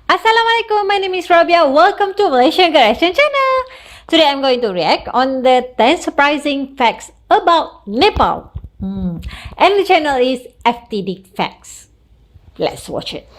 Assalamualaikum, my name is Rabia. Welcome to Malaysian channel. Today I'm going to react on the 10 surprising facts about Nepal. And the channel is FTD Facts. Let's watch it.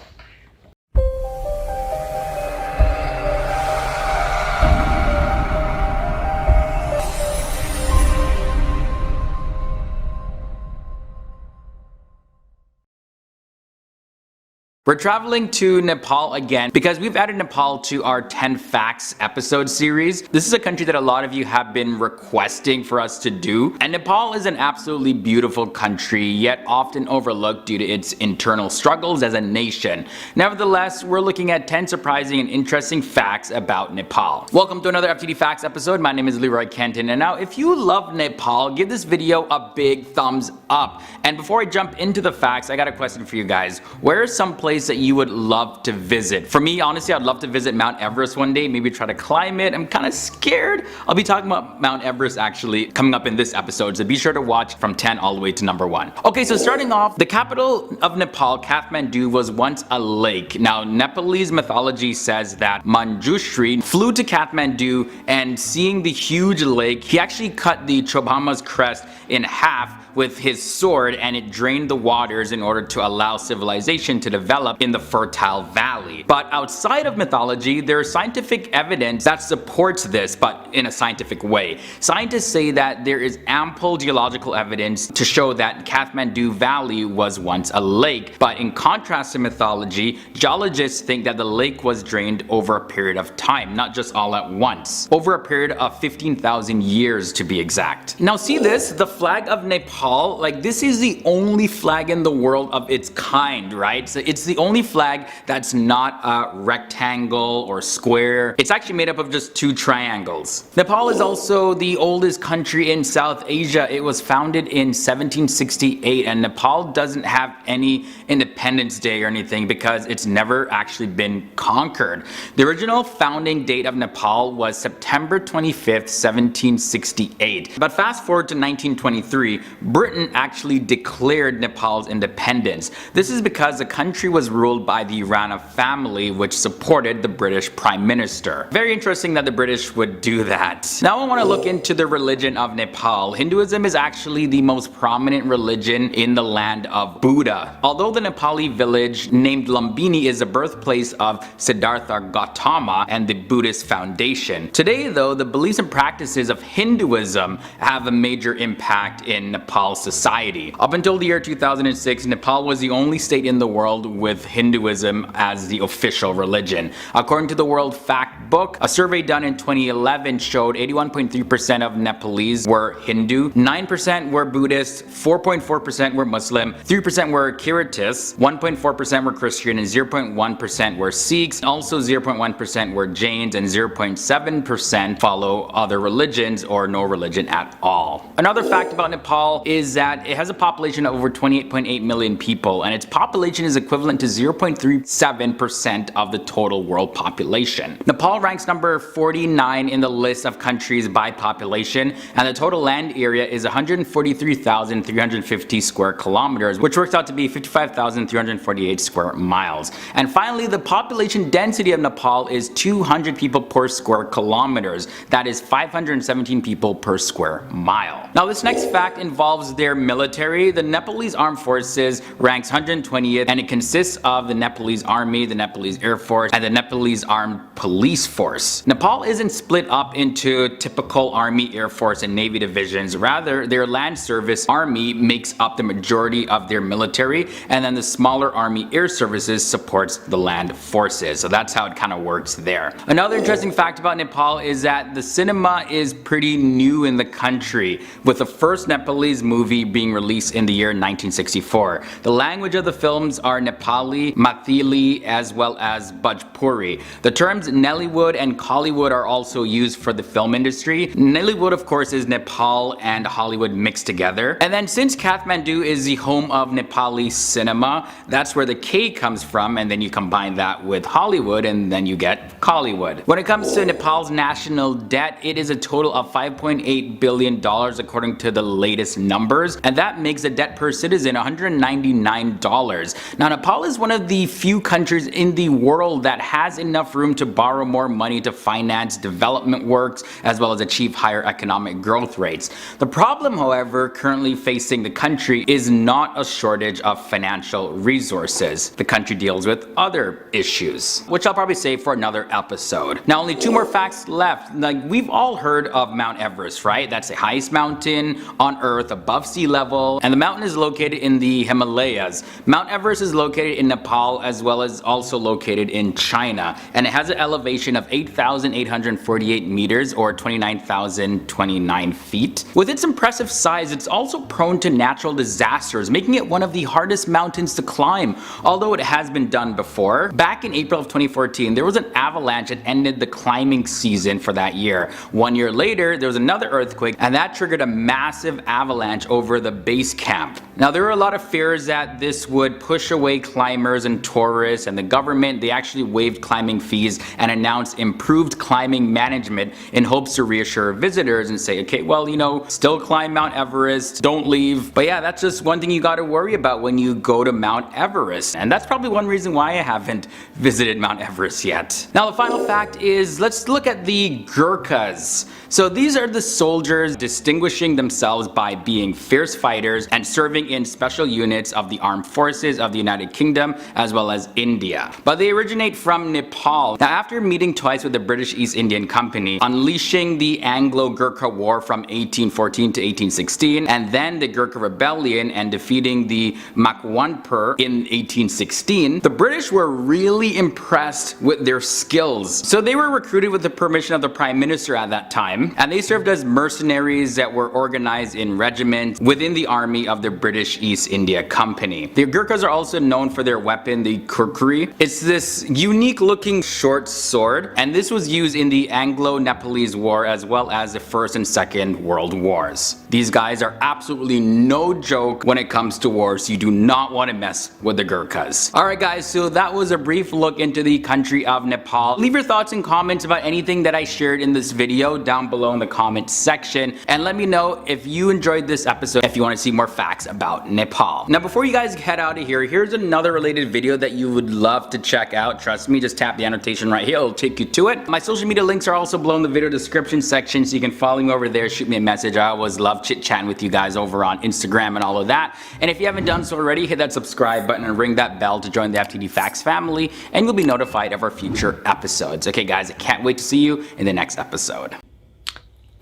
We're traveling to Nepal again because we've added Nepal to our 10 Facts episode series. This is a country that a lot of you have been requesting for us to do. And Nepal is an absolutely beautiful country, yet often overlooked due to its internal struggles as a nation. Nevertheless, we're looking at 10 surprising and interesting facts about Nepal. Welcome to another FTD Facts episode. My name is Leroy Kenton. And now, if you love Nepal, give this video a big thumbs up. And before I jump into the facts, I got a question for you guys. Where is some place that you would love to visit? For me, honestly, I'd love to visit Mount Everest one day, maybe try to climb it. I'm kind of scared. I'll be talking about Mount Everest actually coming up in this episode, so be sure to watch from 10 all the way to number 1. Okay, so starting off, the capital of Nepal, Kathmandu, was once a lake. Now, Nepalese mythology says that Manjushri flew to Kathmandu, and seeing the huge lake, he actually cut the Chobhama's crest in half with his sword, and it drained the waters in order to allow civilization to develop in the fertile valley. But outside of mythology, there is scientific evidence that supports this, but in a scientific way. Scientists say that there is ample geological evidence to show that Kathmandu Valley was once a lake. But in contrast to mythology, geologists think that the lake was drained over a period of time, not just all at once. Over a period of 15,000 years to be exact. Now see this, the flag of Nepal. Like, this is the only flag in the world of its kind, right? So it's the only flag that's not a rectangle or square. It's actually made up of just 2 triangles. Nepal is also the oldest country in South Asia. It was founded in 1768, and Nepal doesn't have any Independence Day or anything because it's never actually been conquered. The original founding date of Nepal was September 25th, 1768. But fast forward to 1923, Britain actually declared Nepal's independence. This is because the country was ruled by the Rana family, which supported the British Prime Minister. Very interesting that the British would do that. Now I want to look into the religion of Nepal. Hinduism is actually the most prominent religion in the land of Buddha. Although the Nepali village named Lumbini is the birthplace of Siddhartha Gautama and the Buddhist foundation. Today though, the beliefs and practices of Hinduism have a major impact in Nepal society. Up until the year 2006, Nepal was the only state in the world with Hinduism as the official religion. According to the World Fact Book, a survey done in 2011 showed 81.3% of Nepalese were Hindu, 9% were Buddhist, 4.4% were Muslim, 3% were Kiritis, 1.4% were Christian, and 0.1% were Sikhs. Also 0.1% were Jains, and 0.7% follow other religions or no religion at all. Another fact about Nepal is that it has a population of over 28.8 million people, and its population is equivalent to 0.37% of the total world population. Nepal ranks number 49 in the list of countries by population, and the total land area is 143,350 square kilometers, which works out to be 55,348 square miles. And finally, the population density of Nepal is 200 people per square kilometers. That is 517 people per square mile. Now this next fact involves their military. The Nepalese Armed Forces ranks 120th, and it consists of the Nepalese Army, the Nepalese Air Force, and the Nepalese Armed Police Force. Nepal isn't split up into typical Army, Air Force, and Navy divisions. Rather, their land service army makes up the majority of their military, and then the smaller Army Air Services supports the land forces. So that's how it kind of works there. Another interesting fact about Nepal is that the cinema is pretty new in the country, with the first Nepalese movie being released in the year 1964. The language of the films are Nepali, Mathili, as well as Bhojpuri. The terms Nollywood and Kollywood are also used for the film industry. Nollywood, of course, is Nepal and Hollywood mixed together. And then since Kathmandu is the home of Nepali Cinema, that's where the K comes from, and then you combine that with Hollywood and then you get Collywood. When it comes to Nepal's national debt, it is a total of $5.8 billion according to the latest numbers, and that makes the debt per citizen $199. Now, Nepal is one of the few countries in the world that has enough room to borrow more money to finance development works as well as achieve higher economic growth rates. The problem, however, currently facing the country is not a shortage of financial resources. The country deals with other issues, which I'll probably save for another episode. Now, only two more facts left. Like, we've all heard of Mount Everest, right? That's the highest mountain on Earth above sea level, and the mountain is located in the Himalayas. Mount Everest is located in Nepal as well as also located in China, and it has an elevation of 8,848 meters or 29,029 feet. With its impressive size, it's also prone to natural disasters, making it one of the hardest mountains to climb, although it has been done before. Back in April of 2014, there was an avalanche that ended the climbing season for that year. 1 year later, there was another earthquake, and that triggered a massive avalanche over the base camp. Now, there were a lot of fears that this would push away climbers and tourists, and the government, they actually waived climbing fees and announced improved climbing management in hopes to reassure visitors and say, okay, well, you know, still climb Mount Everest, don't leave. But yeah, that's just one thing you got to worry about when you go to Mount Everest, and that's probably one reason why I haven't visited Mount Everest yet. Now, the final fact is, let's look at the Gurkhas. So these are the soldiers distinguishing themselves by being fierce fighters and serving in special units of the armed forces of the United Kingdom as well as India. But they originate from Nepal. Now, after meeting twice with the British East Indian Company, unleashing the Anglo-Gurkha War from 1814 to 1816, and then the Gurkha Rebellion and defeating the Makwanpur in 1816, the British were really impressed with their skills. So they were recruited with the permission of the Prime Minister at that time, and they served as mercenaries that were organized in regiments within the army of the British East India Company. The Gurkhas are also known for their weapon, the kurkuri. It's this unique looking short sword, and this was used in the Anglo-Nepalese War as well as the First and Second World Wars. These guys are absolutely no joke when it comes to wars. You do not want to mess with the Gurkhas. Alright guys, so that was a brief look into the country of Nepal. Leave your thoughts and comments about anything that I shared in this video down below in the comment section, and let me know if you enjoyed this episode, if you want to see more facts about Nepal. Now, before you guys head out of here, here's another related video that you would love to check out. Trust me, just tap the annotation right here, it'll take you to it. My social media links are also below in the video description section, so you can follow me over there, shoot me a message. I always love chit-chatting with you guys over on Instagram and all of that. And if you haven't done so already, hit that subscribe button and ring that bell to join the FTD Facts family, and you'll be notified of our future episodes. Okay guys, I can't wait to see you in the next episode.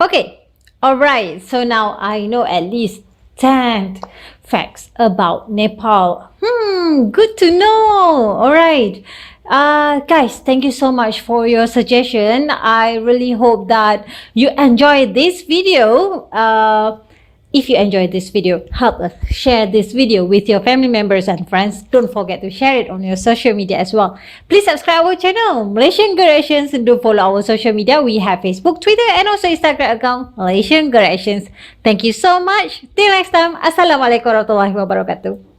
Okay, alright, so now I know at least 10 facts about Nepal. Good to know. Alright, guys, thank you so much for your suggestion. I really hope that you enjoyed this video. If you enjoyed this video, help us share this video with your family members and friends. Don't forget to share it on your social media as well. Please subscribe our channel, Malaysian Gurkhas. Do follow our social media. We have Facebook, Twitter, and also Instagram account, Malaysian Gurkhas. Thank you so much. Till next time. Assalamualaikum warahmatullahi wabarakatuh.